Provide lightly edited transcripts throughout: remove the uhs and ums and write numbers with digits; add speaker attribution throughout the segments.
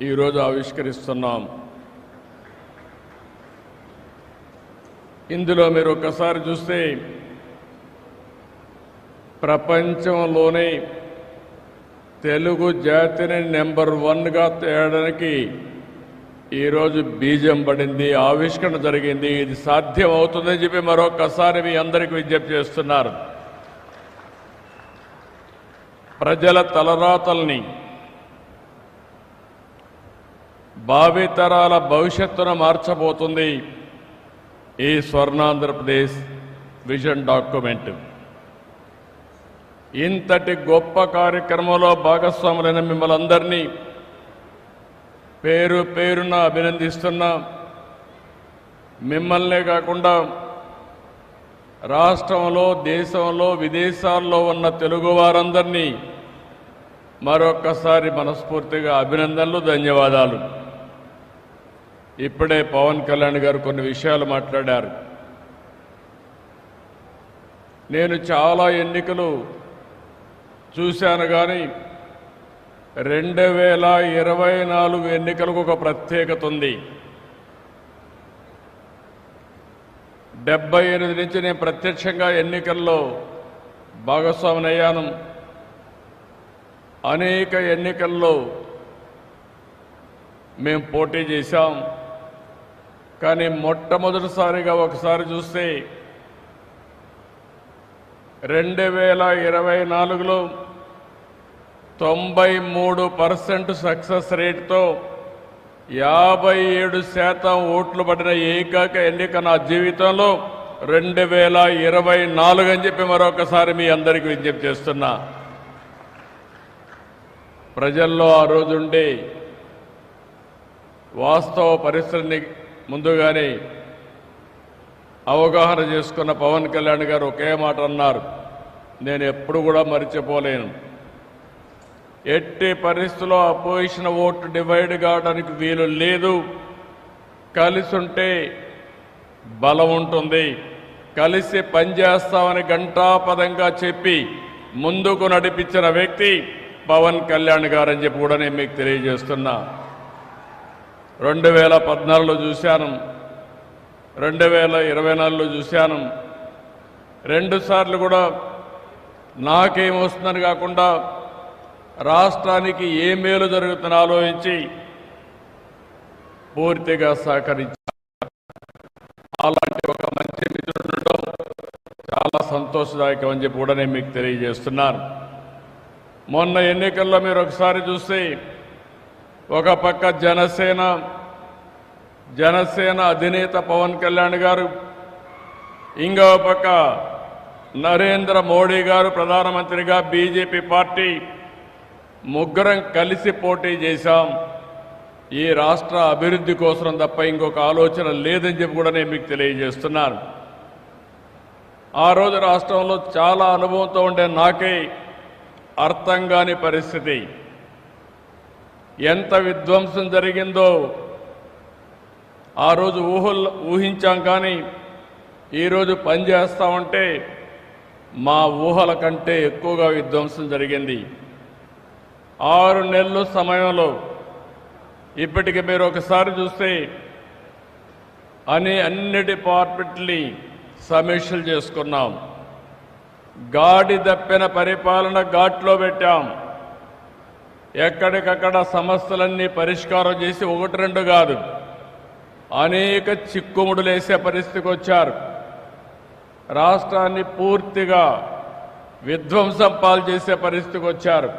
Speaker 1: ఈరోజు ఆవిష్కరిస్తున్నాం. ఇందులో మీరు ఒక్కసారి చూస్తే ప్రపంచంలోనే తెలుగు జాతిని నెంబర్ 1గా తేయడానికి ఈరోజు బీజం పడింది, ఆవిష్కరణ జరిగింది. ఇది సాధ్యం అవుతుందని చెప్పి మరొకసారి మీ అందరికీ విజ్ఞప్తి చేస్తున్నారు. ప్రజల తలరాతల్ని, భావితరాల భవిష్యత్తును మార్చబోతుంది ఈ స్వర్ణాంధ్రప్రదేశ్ విజన్ డాక్యుమెంట్. ఇంతటి గొప్ప కార్యక్రమంలో భాగస్వాములైన మిమ్మల్ని అందరినీ పేరు పేరున అభినందిస్తున్నా. మిమ్మల్నే కాకుండా రాష్ట్రంలో, దేశంలో, విదేశాల్లో ఉన్న తెలుగు వారందరినీ మరొక్కసారి మనస్ఫూర్తిగా అభినందనలు, ధన్యవాదాలు. ఇప్పుడే పవన్ కళ్యాణ్ గారు కొన్ని విషయాలు మాట్లాడారు. నేను చాలా ఎన్నికలు చూశాను, కానీ 2024 ఎన్నికలకు ఒక ప్రత్యేకత ఉంది. 78 నుంచి నేను ప్రత్యక్షంగా ఎన్నికల్లో భాగస్వామినయ్యాను. అనేక ఎన్నికల్లో మేము పోటీ చేశాం. కానీ మొట్టమొదటిసారిగా ఒకసారి చూస్తే 2024లో 93% సక్సెస్ రేట్తో 57% ఓట్లు పడిన ఏకైక ఎన్నిక నా జీవితంలో 2024 అని చెప్పి మరొకసారి మీ అందరికీ విజ్ఞప్తి చేస్తున్నా. ప్రజల్లో ఆ రోజుండే వాస్తవ పరిస్థితిని ముందుగానే అవగాహన చేసుకున్న పవన్ కళ్యాణ్ గారు ఒకే మాట అన్నారు, నేను ఎప్పుడు కూడా మర్చిపోలేను. ఎట్టి పరిస్థితుల్లో అపోజిషన్ ఓటు డివైడ్ కావడానికి వీలు లేదు. కలిసి ఉంటే బలం ఉంటుంది, కలిసి పనిచేస్తామని ఘంటాపదంగా చెప్పి ముందుకు నడిపించిన వ్యక్తి పవన్ కళ్యాణ్ గారు అని చెప్పి కూడా నేను మీకు తెలియజేస్తున్నా. 2014లో చూశాను, 2024లో చూశాను. 2 సార్లు కూడా నాకేమొస్తుందని కాకుండా రాష్ట్రానికి ఏ మేలు జరుగుతుందని ఆలోచించి పూర్తిగా సహకరించారు. అలాంటి ఒక మంచి మిత్రుడు చాలా సంతోషదాయకం అని చెప్పి కూడా నేను మీకు తెలియజేస్తున్నాను. మొన్న ఎన్నికల్లో మీరు ఒకసారి చూస్తే ఒక పక్క జనసేన అధినేత పవన్ కళ్యాణ్ గారు, ఇంకో పక్క నరేంద్ర మోడీ గారు ప్రధానమంత్రిగా, బీజేపీ పార్టీ, ముగ్గురం కలిసి పోటీ చేశాం. ఈ రాష్ట్ర అభివృద్ధి కోసం తప్ప ఇంకొక ఆలోచన లేదని చెప్పి కూడా నేను మీకు తెలియజేస్తున్నాను. ఆ రోజు రాష్ట్రంలో చాలా అనుభవంతో ఉండే నాకే అర్థం కాని పరిస్థితి. ఎంత విధ్వంసం జరిగిందో ఆ రోజు ఊహించాం, కానీ ఈరోజు పనిచేస్తామంటే మా ఊహల కంటే ఎక్కువగా విధ్వంసం జరిగింది. 6 నెలల సమయంలో ఇప్పటికి మీరు ఒకసారి చూస్తే అన్ని డిపార్ట్మెంట్ని సమీక్షలు చేసుకున్నాం. గాడి తప్పిన పరిపాలన ఘాట్లో పెట్టాం. ఎక్కడికక్కడ సమస్యలన్నీ పరిష్కారం చేసి 1-2 కాదు, అనేక చిక్కుముడులేసే పరిస్థితికి వచ్చారు. రాష్ట్రాన్ని పూర్తిగా విధ్వంసం పాలు చేసే పరిస్థితికి వచ్చారు.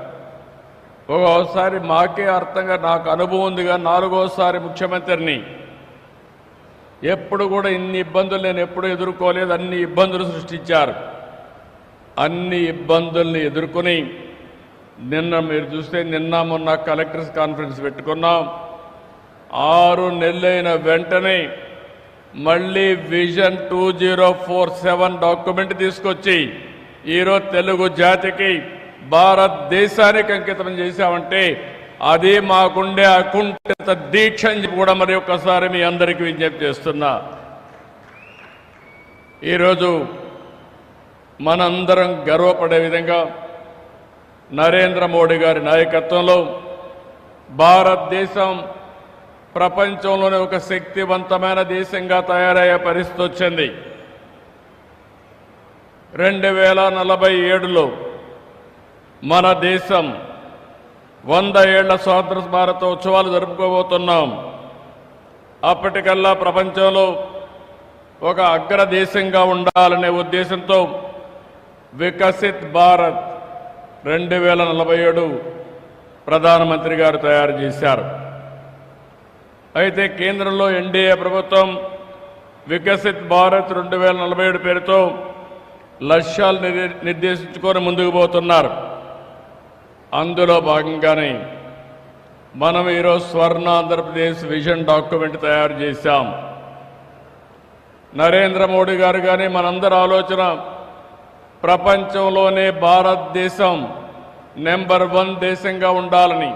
Speaker 1: ఒక్కోసారి మాకే అర్థంగా, నాకు అనుభవం ఉందిగా, 4వసారి ముఖ్యమంత్రిని. ఎప్పుడు కూడా ఇన్ని ఇబ్బందులు నేను ఎప్పుడు ఎదుర్కోలేదు. అన్ని ఇబ్బందులు సృష్టించారు. అన్ని ఇబ్బందుల్ని ఎదుర్కొని నిన్న మీరు చూస్తే మొన్న కలెక్టర్స్ కాన్ఫరెన్స్ పెట్టుకున్నాం. 6 నెలలైన వెంటనే మళ్ళీ విజన్ 2047 డాక్యుమెంట్ తీసుకొచ్చి ఈరోజు తెలుగు జాతికి, భారతదేశానికి అంకితం చేశామంటే అది మాకుండే అకుంఠిత దీక్ష అని కూడా మరి ఒక్కసారి మీ అందరికీ విజ్ఞప్తి చేస్తున్నా. ఈరోజు మనందరం గర్వపడే విధంగా నరేంద్ర మోడీ గారి నాయకత్వంలో భారతదేశం ప్రపంచంలోనే ఒక శక్తివంతమైన దేశంగా తయారయ్యే పరిస్థితి వచ్చింది. 2047లో మన దేశం 100 ఏళ్ల స్వాతంత్ర భారతోత్సవాలు జరుపుకోబోతున్నాం. అప్పటికల్లా ప్రపంచంలో ఒక అగ్రదేశంగా ఉండాలనే ఉద్దేశంతో వికసిత్ భారత్ 2047 ప్రధానమంత్రి గారు తయారు చేశారు. అయితే కేంద్రంలో ఎన్డీఏ ప్రభుత్వం వికసిత్ భారత్ 2047 పేరుతో లక్ష్యాలు నిర్దేశించుకొని ముందుకు పోతున్నారు. అందులో భాగంగానే మనం ఈరోజు స్వర్ణ ఆంధ్రప్రదేశ్ విజన్ డాక్యుమెంట్ తయారు చేశాం. నరేంద్ర మోడీ గారు కానీ మనందరి ఆలోచన ప్రపంచంలోనే భారతదేశం నెంబర్ 1 దేశంగా ఉండాలని,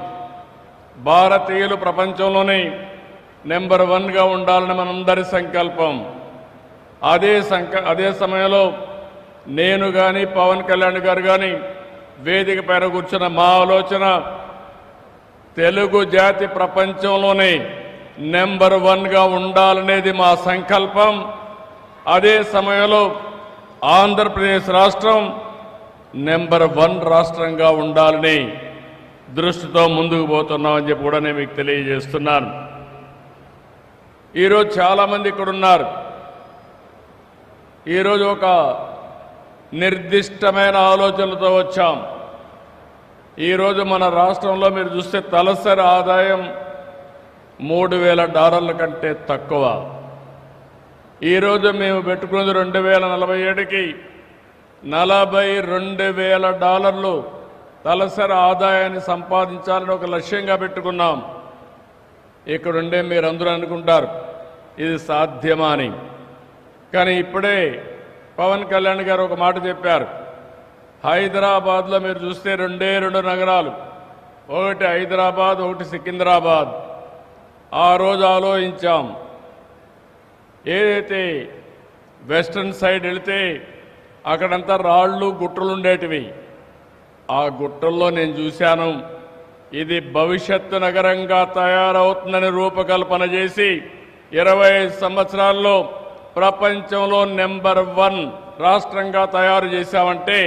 Speaker 1: భారతీయులు ప్రపంచంలోనే నెంబర్ 1గా ఉండాలని మనందరి సంకల్పం. అదే సమయంలో నేను కానీ పవన్ కళ్యాణ్ గారు కానీ వేదిక పైన కూర్చున్న మా ఆలోచన తెలుగు జాతి ప్రపంచంలోనే నెంబర్ 1గా ఉండాలనేది మా సంకల్పం. అదే సమయంలో ఆంధ్రప్రదేశ్ రాష్ట్రం నెంబర్ 1 రాష్ట్రంగా ఉండాలని దృష్టితో ముందుకు పోతున్నామని చెప్పి కూడా నేను మీకు తెలియజేస్తున్నాను. ఈరోజు చాలామంది ఇక్కడ ఉన్నారు. ఈరోజు ఒక నిర్దిష్టమైన ఆలోచనలతో వచ్చాం. ఈరోజు మన రాష్ట్రంలో మీరు చూస్తే తలసరి ఆదాయం $3,000 కంటే తక్కువ. ఈరోజు మేము పెట్టుకున్నది 2047కి $42,000 తలసరి ఆదాయాన్ని సంపాదించాలని ఒక లక్ష్యంగా పెట్టుకున్నాం. ఇక్కడుండే మీరందరూ అనుకుంటారు ఇది సాధ్యమా అని. కానీ ఇప్పుడే పవన్ కళ్యాణ్ గారు ఒక మాట చెప్పారు. హైదరాబాద్లో మీరు చూస్తే 2 నగరాలు, ఒకటి హైదరాబాద్, ఒకటి సికింద్రాబాద్. ఆ రోజు ఆలోచించాం, ఏదైతే వెస్ట్రన్ సైడ్ వెళితే అక్కడంతా రాళ్ళు గుట్టలు ఉండేటివి. ఆ గుట్టల్లో నేను చూశాను ఇది భవిష్యత్తు నగరంగా తయారవుతుందని రూపకల్పన చేసి 25 సంవత్సరాల్లో ప్రపంచంలో నెంబర్ 1 రాష్ట్రంగా తయారు చేశామంటే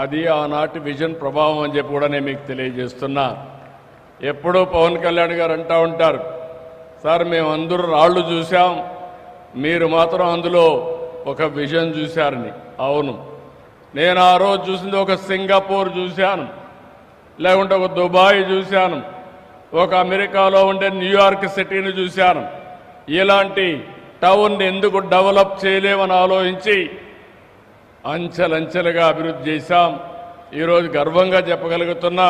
Speaker 1: అది ఆనాటి విజన్ ప్రభావం అని చెప్పి కూడా నేను మీకు తెలియజేస్తున్నా. ఎప్పుడూ పవన్ కళ్యాణ్ గారు అంటూ ఉంటారు, సార్ మేము అందరూ రాళ్ళు చూసాం, మీరు మాత్రం అందులో ఒక విజన్ చూశారని. అవును, నేను ఆ రోజు చూసింది ఒక సింగపూర్ చూశాను, లేకుంటే ఒక దుబాయ్ చూశాను, ఒక అమెరికాలో ఉండే న్యూయార్క్ సిటీని చూశాను. ఇలాంటి టౌన్ ఎందుకు డెవలప్ చేయలేమని ఆలోచించి అంచెలంచెలుగా అభివృద్ధి చేశాం. ఈరోజు గర్వంగా చెప్పగలుగుతున్నా